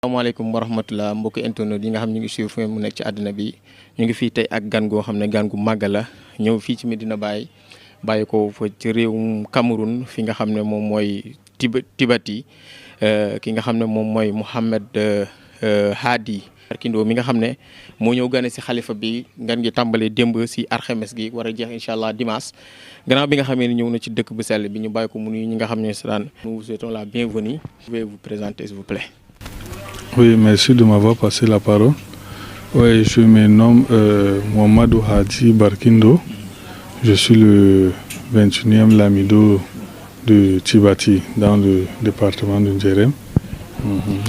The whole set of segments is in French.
Assalamualaikum warahmatullah mbokk internet yi nga xam ñu ngi suivre fu mu nekk ci àddina bi ñu ngi fii tey ak gan goo xam ne gan gu màgg la ñëw fii ci Medina Baye bàyyi ko fa ci réewum Cameroun fi nga xam ne moom mooy Tibati ki nga xam ne moom mooy Mohamed Hadi Barkindo mi nga xam ne moo ñëw gane si xalifa bi ngan gi tàmbalee démb si alxames gi war a jeex incha allah dimanche gannaaw bi nga xamee ni ñëw na ci dëkk bu sell bi ñu bàyyi ko mu nuyu ñi nga xam ne si daan nous vous souhaitons la bienvenue. Pouvez vous présenter s'il vous plaît. Oui, merci de m'avoir passé la parole. Oui, je me nomme Mohamedou Hadi Barkindo. Je suis le 21e lamido de Tibati, dans le département de Ndjerem,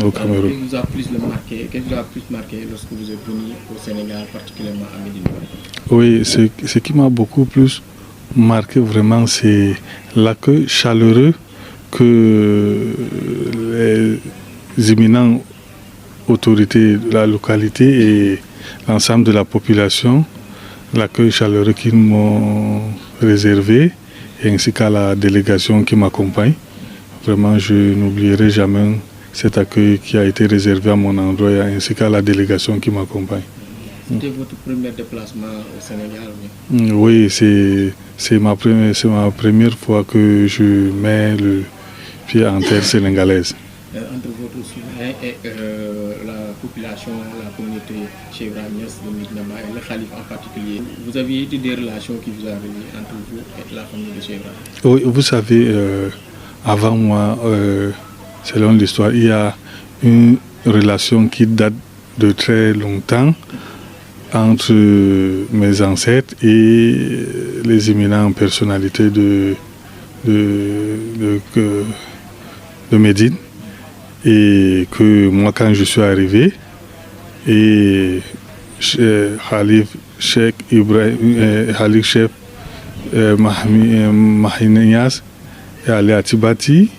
au Cameroun. Qu'est-ce qui vous a plus marqué lorsque vous êtes venu au Sénégal, particulièrement à Medina Baye? Oui, ce qui m'a beaucoup plus marqué vraiment, c'est l'accueil chaleureux que les éminents autorités de la localité et l'ensemble de la population, l'accueil chaleureux qu'ils m'ont réservé, ainsi qu'à la délégation qui m'accompagne. Vraiment, je n'oublierai jamais cet accueil qui a été réservé à mon endroit, ainsi qu'à la délégation qui m'accompagne. C'était votre premier déplacement au Sénégal? Oui, c'est ma première fois que je mets le pied en terre sénégalaise. Entre votre souverain et la population, la communauté Cheikh Ibrahim Niass de Medina Baye, le calife en particulier, vous aviez eu des relations qui vous avaient liées entre vous et la famille de Cheikh Ibrahim? Oui, vous savez, avant moi, selon l'histoire, il y a une relation qui date de très longtemps entre mes ancêtres et les éminentes personnalités de Médine. Et que moi, quand je suis arrivé, et Khalif Cheikh Ibrahim, Khalif Cheikh Mahi Niass est allé à Tibati,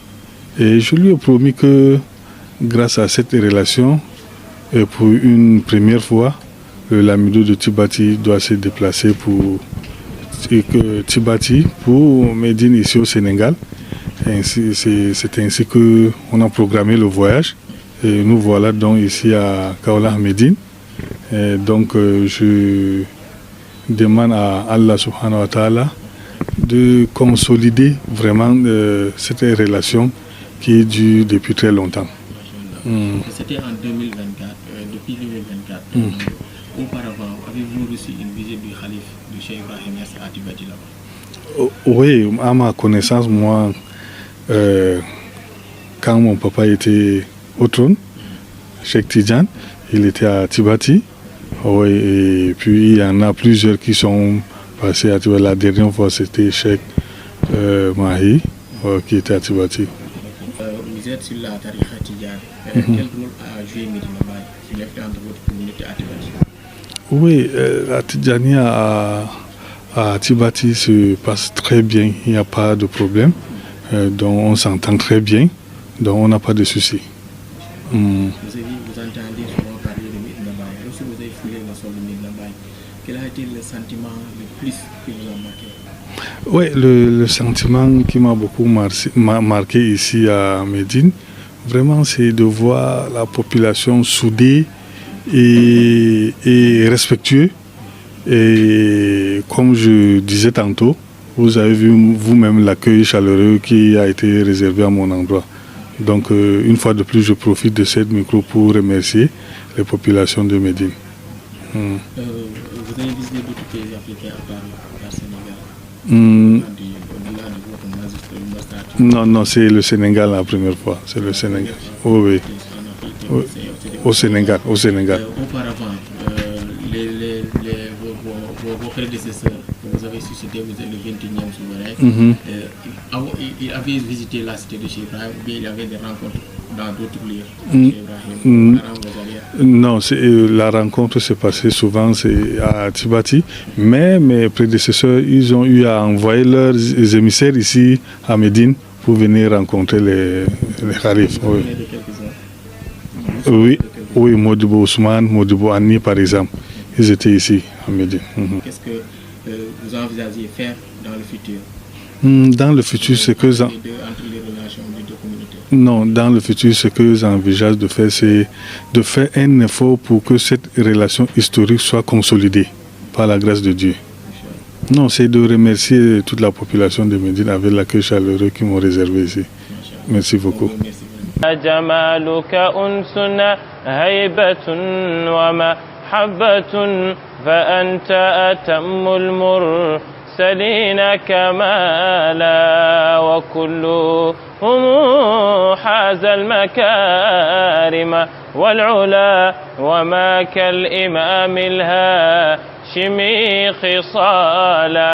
et je lui ai promis que grâce à cette relation, et pour une première fois, le lamido de Tibati doit se déplacer pour Tibati, pour Médine ici au Sénégal. C'est ainsi qu'on a programmé le voyage. Et nous voilà donc ici à Kaolack Médine. Et donc je demande à Allah subhanahu wa ta'ala de consolider vraiment cette relation qui dure depuis très longtemps. C'était en 2024, depuis 2024. Auparavant, avez-vous reçu une visite du calife du Cheikh Ibrahim Niass à Tibati là-bas? Oui, à ma connaissance, moi, quand mon papa était au trône, Cheikh Tidjane, il était à Tibati. Oui, et puis il y en a plusieurs qui sont passés à Tibati. La dernière fois, c'était Cheikh Mahi qui était à Tibati. Vous êtes sur la tariqa Tidjane. Quel rôle a joué Medina Baye sur l'influence de votre communauté à Tibati? Oui, la Tidjania à Tibati se passe très bien, il n'y a pas de problème. Donc on s'entend très bien, donc on n'a pas de soucis. Vous entendez souvent parler de Medina Baye. Lorsque vous avez foulé le sol de Medina Baye, quel a été le sentiment le plus qui vous a marqué? Oui, le sentiment qui m'a beaucoup marqué ici à Médine, vraiment c'est de voir la population soudée et respectueuse. Et comme je disais tantôt, vous avez vu vous-même l'accueil chaleureux qui a été réservé à mon endroit. Donc une fois de plus, je profite de cette micro pour remercier les populations de Médine. Vous avez visité d'autres pays africains à part le Sénégal? Non, c'est le Sénégal la première fois. C'est le Sénégal. Oui. Au Sénégal. Auparavant, vos prédécesseurs que vous avez suscité, vous êtes le 21e souverain, il avait visité la cité de Cheikh Ibrahim, ou bien il avait des rencontres dans d'autres lieux? Non, la rencontre s'est passée souvent à Tibati, mais mes prédécesseurs, ils ont eu à envoyer leurs émissaires ici à Médine pour venir rencontrer les khalifes. Oui, Modibo Ousmane, Modibo Anni par exemple, ils étaient ici à Médine. Qu'est-ce que vous envisagez faire dans le futur? Dans le futur, c'est que... Entre les relations des deux communautés. Non, dans le futur, ce que j'envisage de faire, c'est de faire un effort pour que cette relation historique soit consolidée par la grâce de Dieu. Non, c'est de remercier toute la population de Médine avec l'accueil chaleureux qu'ils m'ont réservé ici. Merci beaucoup. جمالك أنسنا هيبة ومحبة فأنت أتم المرسلين كمالا وكلهم حاز المكارم والعلا وما كالإمام الهاشمي خصالا